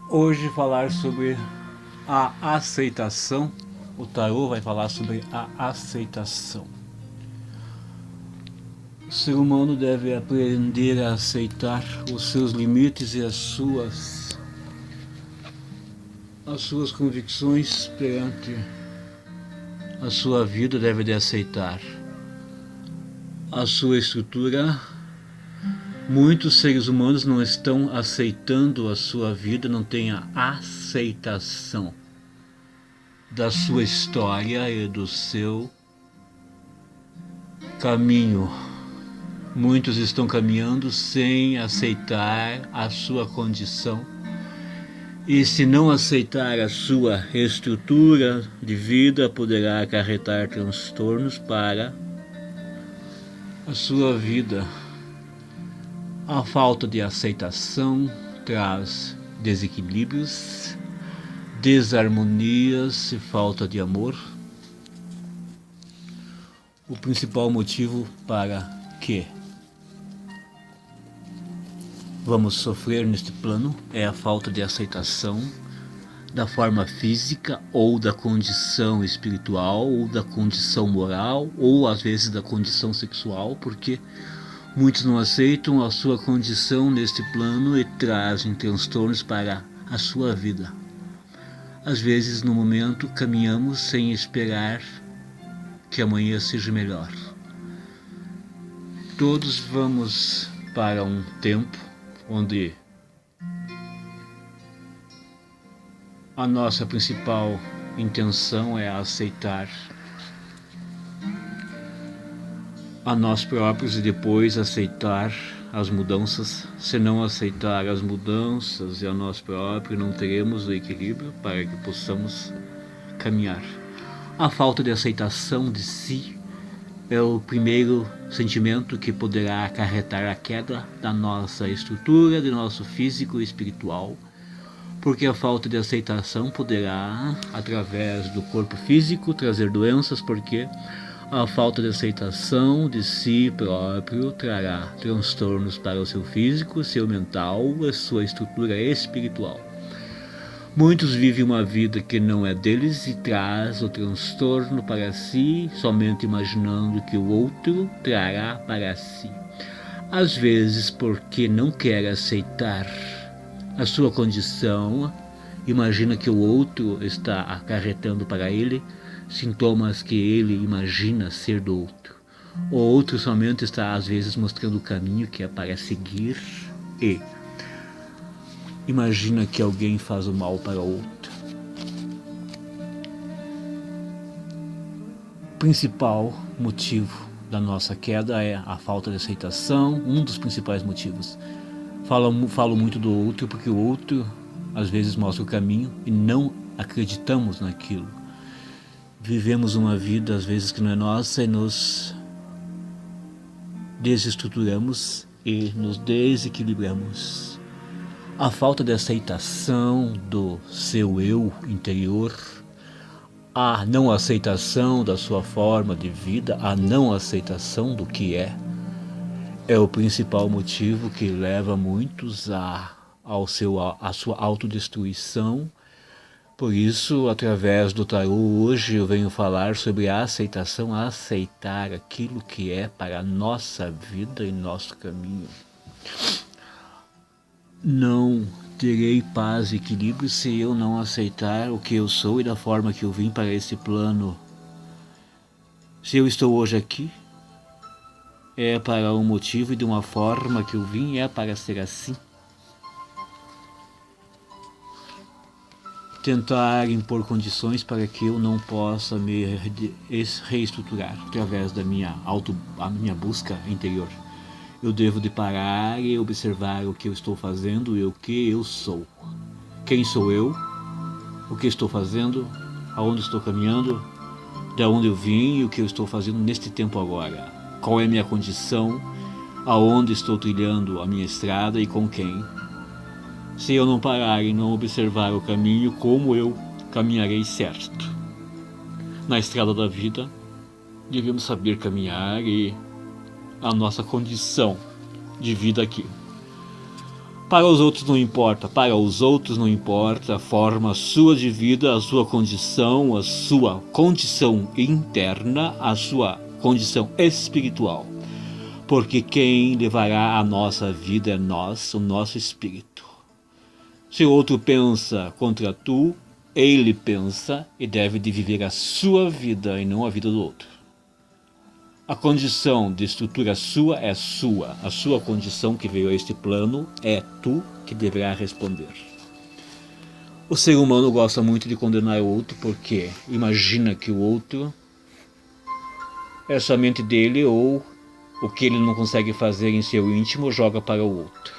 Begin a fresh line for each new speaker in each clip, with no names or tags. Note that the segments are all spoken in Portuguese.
Hoje falar sobre a aceitação. O tarô vai falar sobre a aceitação. O ser humano deve aprender a aceitar os seus limites e as suas convicções perante a sua vida. Deve de aceitar a sua estrutura. Muitos seres humanos não estão aceitando a sua vida, não têm a aceitação da sua história e do seu caminho. Muitos estão caminhando sem aceitar a sua condição. E se não aceitar a sua estrutura de vida, poderá acarretar transtornos para a sua vida. A falta de aceitação traz desequilíbrios, desarmonias e falta de amor. O principal motivo para que vamos sofrer neste plano é a falta de aceitação da forma física ou da condição espiritual ou da condição moral ou às vezes da condição sexual, porque muitos não aceitam a sua condição neste plano e trazem transtornos para a sua vida. Às vezes, no momento, caminhamos sem esperar que amanhã seja melhor. Todos vamos para um tempo onde a nossa principal intenção é aceitar a nós próprios e depois aceitar as mudanças. Se não aceitar as mudanças e a nós próprios, não teremos o equilíbrio para que possamos caminhar. A falta de aceitação de si é o primeiro sentimento que poderá acarretar a queda da nossa estrutura, do nosso físico e espiritual, porque a falta de aceitação poderá, através do corpo físico, trazer doenças, porque a falta de aceitação de si próprio trará transtornos para o seu físico, seu mental e sua estrutura espiritual. Muitos vivem uma vida que não é deles e traz o transtorno para si, somente imaginando que o outro trará para si. Às vezes, porque não quer aceitar a sua condição, imagina que o outro está acarretando para ele sintomas que ele imagina ser do outro. O outro somente está às vezes mostrando o caminho que é para seguir e imagina que alguém faz o mal para o outro. O principal motivo da nossa queda é a falta de aceitação, um dos principais motivos. Falo muito do outro porque o outro às vezes mostra o caminho e não acreditamos naquilo. Vivemos uma vida às vezes que não é nossa e nos desestruturamos e nos desequilibramos. A falta de aceitação do seu eu interior, a não aceitação da sua forma de vida, a não aceitação do que é o principal motivo que leva muitos à sua autodestruição. Por isso, através do tarô, hoje eu venho falar sobre a aceitação, aceitar aquilo que é para a nossa vida e nosso caminho. Não terei paz e equilíbrio se eu não aceitar o que eu sou e da forma que eu vim para esse plano. Se eu estou hoje aqui, é para um motivo e de uma forma que eu vim, é para ser assim. Tentar impor condições para que eu não possa me reestruturar através da minha busca interior. Eu devo de parar e observar o que eu estou fazendo e o que eu sou. Quem sou eu? O que estou fazendo? Aonde estou caminhando? De onde eu vim e o que eu estou fazendo neste tempo agora? Qual é a minha condição? Aonde estou trilhando a minha estrada e com quem? Se eu não parar e não observar o caminho, como eu caminharei certo? Na estrada da vida, devemos saber caminhar e a nossa condição de vida aqui. Para os outros não importa, para os outros não importa a forma sua de vida, a sua condição interna, a sua condição espiritual. Porque quem levará a nossa vida é nós, o nosso espírito. Se o outro pensa contra tu, ele pensa e deve de viver a sua vida e não a vida do outro. A condição de estrutura sua é sua. A sua condição que veio a este plano é tu que deverá responder. O ser humano gosta muito de condenar o outro porque imagina que o outro é somente dele ou o que ele não consegue fazer em seu íntimo joga para o outro.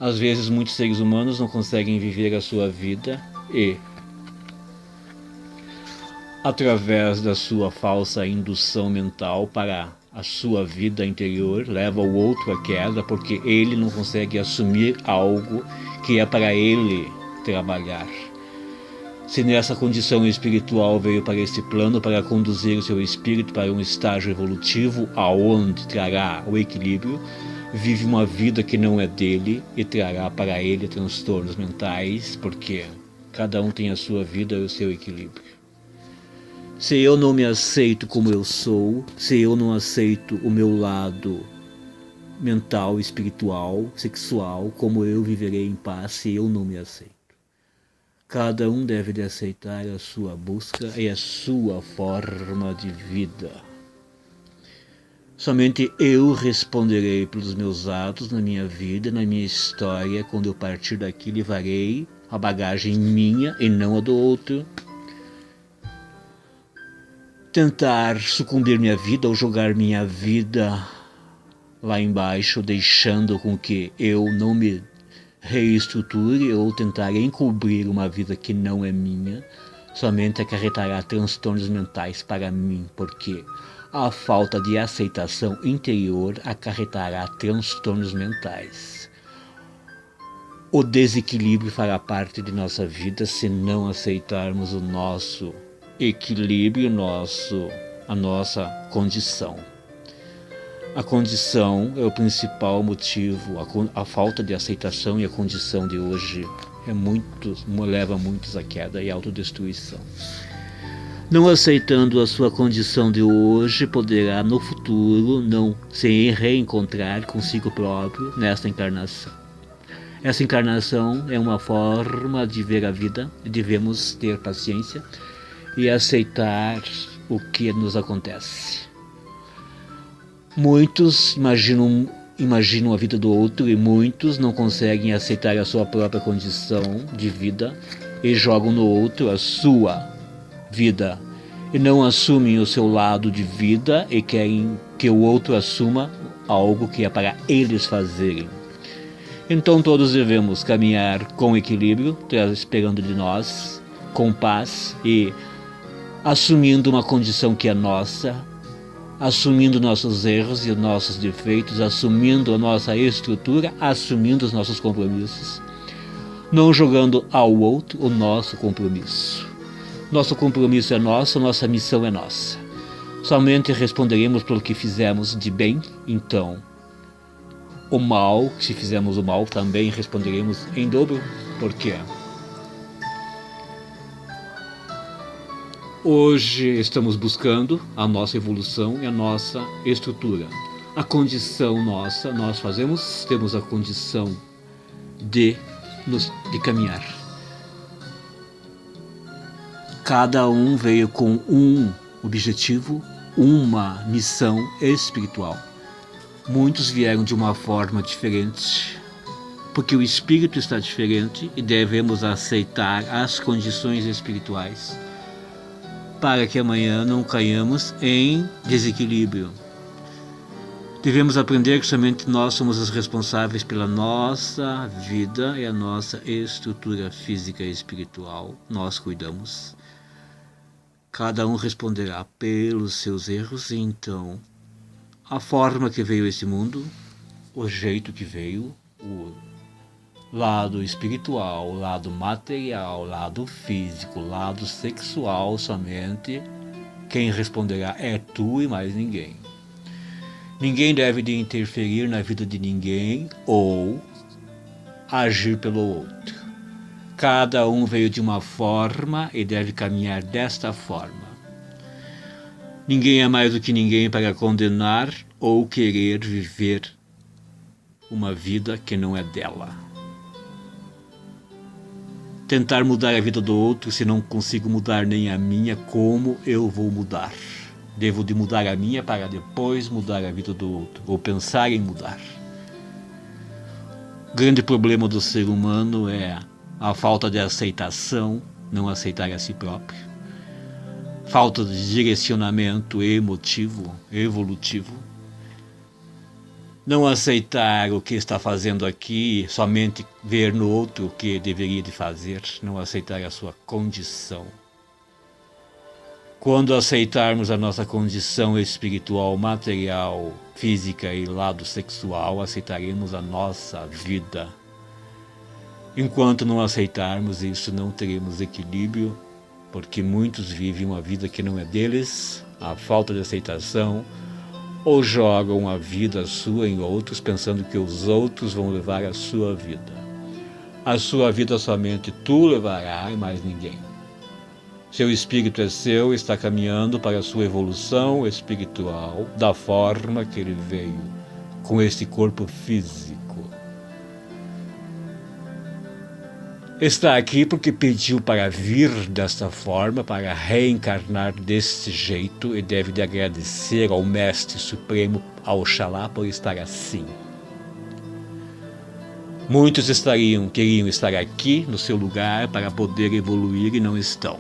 Às vezes muitos seres humanos não conseguem viver a sua vida e através da sua falsa indução mental para a sua vida interior, leva o outro à queda porque ele não consegue assumir algo que é para ele trabalhar. Se nessa condição espiritual veio para este plano para conduzir o seu espírito para um estágio evolutivo aonde trará o equilíbrio, vive uma vida que não é dele e trará para ele transtornos mentais, porque cada um tem a sua vida e o seu equilíbrio. Se eu não me aceito como eu sou, se eu não aceito o meu lado mental, espiritual, sexual, como eu viverei em paz se eu não me aceito? Cada um deve de aceitar a sua busca e a sua forma de vida. Somente eu responderei pelos meus atos na minha vida, na minha história. Quando eu partir daqui, levarei a bagagem minha e não a do outro. Tentar sucumbir minha vida ou jogar minha vida lá embaixo, deixando com que eu não me reestruture ou tentar encobrir uma vida que não é minha, somente acarretará transtornos mentais para mim, porque a falta de aceitação interior acarretará transtornos mentais. O desequilíbrio fará parte de nossa vida se não aceitarmos o nosso equilíbrio, a nossa condição. A condição é o principal motivo, a falta de aceitação e a condição de hoje leva muitos à queda e à autodestruição. Não aceitando a sua condição de hoje, poderá no futuro não se reencontrar consigo próprio nesta encarnação. Essa encarnação é uma forma de ver a vida e devemos ter paciência e aceitar o que nos acontece. Muitos imaginam a vida do outro e muitos não conseguem aceitar a sua própria condição de vida e jogam no outro a sua vida e não assumem o seu lado de vida e querem que o outro assuma algo que é para eles fazerem. Então todos devemos caminhar com equilíbrio, esperando de nós, com paz e assumindo uma condição que é nossa, assumindo nossos erros e nossos defeitos, assumindo a nossa estrutura, assumindo os nossos compromissos, não jogando ao outro o nosso compromisso. Nosso compromisso é nosso, nossa missão é nossa. Somente responderemos pelo que fizemos de bem, então o mal, se fizermos o mal, também responderemos em dobro, porque hoje estamos buscando a nossa evolução e a nossa estrutura. A condição nossa, temos a condição de caminhar. Cada um veio com um objetivo, uma missão espiritual. Muitos vieram de uma forma diferente, porque o espírito está diferente e devemos aceitar as condições espirituais para que amanhã não caiamos em desequilíbrio. Devemos aprender que somente nós somos os responsáveis pela nossa vida e a nossa estrutura física e espiritual. Nós cuidamos. Cada um responderá pelos seus erros, e então a forma que veio esse mundo, o jeito que veio, o lado espiritual, o lado material, o lado físico, o lado sexual, somente quem responderá é tu e mais ninguém. Ninguém deve de interferir na vida de ninguém ou agir pelo outro. Cada um veio de uma forma e deve caminhar desta forma. Ninguém é mais do que ninguém para condenar ou querer viver uma vida que não é dela. Tentar mudar a vida do outro, se não consigo mudar nem a minha, como eu vou mudar? Devo de mudar a minha para depois mudar a vida do outro, ou pensar em mudar. O grande problema do ser humano é a falta de aceitação, não aceitar a si próprio. Falta de direcionamento emotivo, evolutivo. Não aceitar o que está fazendo aqui, somente ver no outro o que deveria de fazer, não aceitar a sua condição. Quando aceitarmos a nossa condição espiritual, material, física e lado sexual, aceitaremos a nossa vida. Enquanto não aceitarmos isso, não teremos equilíbrio, porque muitos vivem uma vida que não é deles, a falta de aceitação, ou jogam a vida sua em outros, pensando que os outros vão levar a sua vida. A sua vida somente tu levará e mais ninguém. Seu espírito é seu, está caminhando para a sua evolução espiritual da forma que ele veio, com este corpo físico. Está aqui porque pediu para vir desta forma, para reencarnar desse jeito, e deve de agradecer ao Mestre Supremo, ao Oxalá, por estar assim. Muitos queriam estar aqui no seu lugar para poder evoluir e não estão.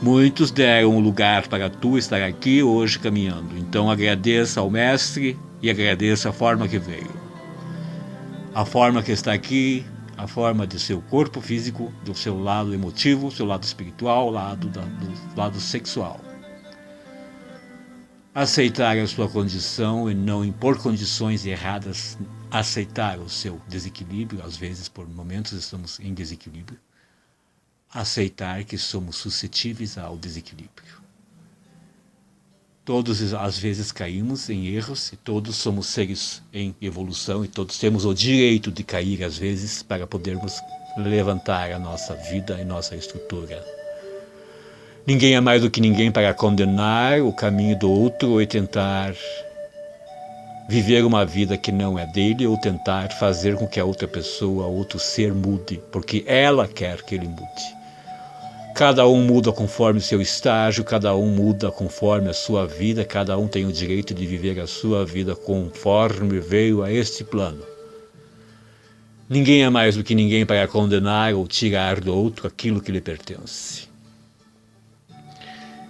Muitos deram um lugar para tu estar aqui hoje caminhando. Então agradeça ao Mestre e agradeça a forma que veio. A forma que está aqui, a forma de seu corpo físico, do seu lado emotivo, seu lado espiritual, do lado sexual. Aceitar a sua condição e não impor condições erradas, aceitar o seu desequilíbrio, às vezes por momentos estamos em desequilíbrio, aceitar que somos suscetíveis ao desequilíbrio. Todos às vezes caímos em erros e todos somos seres em evolução e todos temos o direito de cair às vezes para podermos levantar a nossa vida e nossa estrutura. Ninguém é mais do que ninguém para condenar o caminho do outro e tentar viver uma vida que não é dele ou tentar fazer com que a outra pessoa, outro ser mude, porque ela quer que ele mude. Cada um muda conforme seu estágio, cada um muda conforme a sua vida, cada um tem o direito de viver a sua vida conforme veio a este plano. Ninguém é mais do que ninguém para condenar ou tirar do outro aquilo que lhe pertence.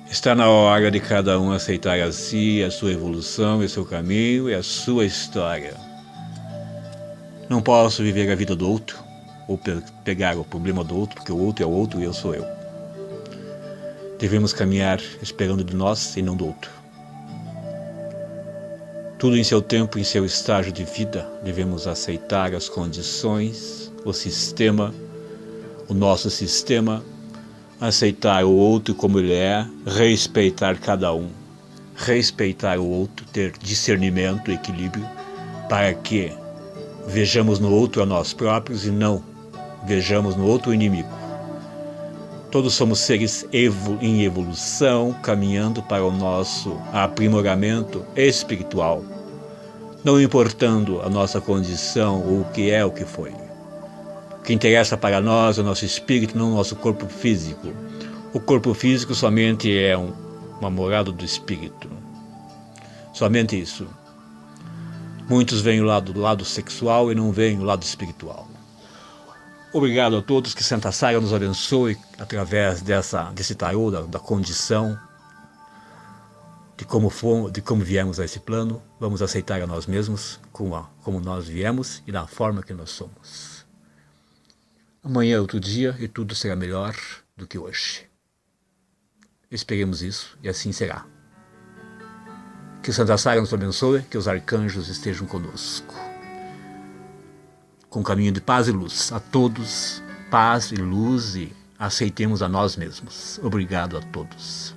Está na hora de cada um aceitar a si, a sua evolução, o seu caminho e a sua história. Não posso viver a vida do outro, ou pegar o problema do outro, porque o outro é o outro e eu sou eu. Devemos caminhar esperando de nós e não do outro. Tudo em seu tempo, em seu estágio de vida, devemos aceitar as condições, o sistema, o nosso sistema, aceitar o outro como ele é, respeitar cada um, respeitar o outro, ter discernimento, equilíbrio, para que vejamos no outro a nós próprios e não vejamos no outro o inimigo. Todos somos seres em evolução, caminhando para o nosso aprimoramento espiritual, não importando a nossa condição ou o que é o que foi. O que interessa para nós é o nosso espírito, não o nosso corpo físico. O corpo físico somente é uma morada do espírito. Somente isso. Muitos veem o lado sexual e não veem o lado espiritual. Obrigado a todos, que Santa Saia nos abençoe através desse tarô, da condição, de como viemos a esse plano. Vamos aceitar a nós mesmos como nós viemos e da forma que nós somos. Amanhã é outro dia e tudo será melhor do que hoje. Esperemos isso e assim será. Que Santa Saia nos abençoe, que os arcanjos estejam conosco. Com caminho de paz e luz a todos, paz e luz, e aceitemos a nós mesmos. Obrigado a todos.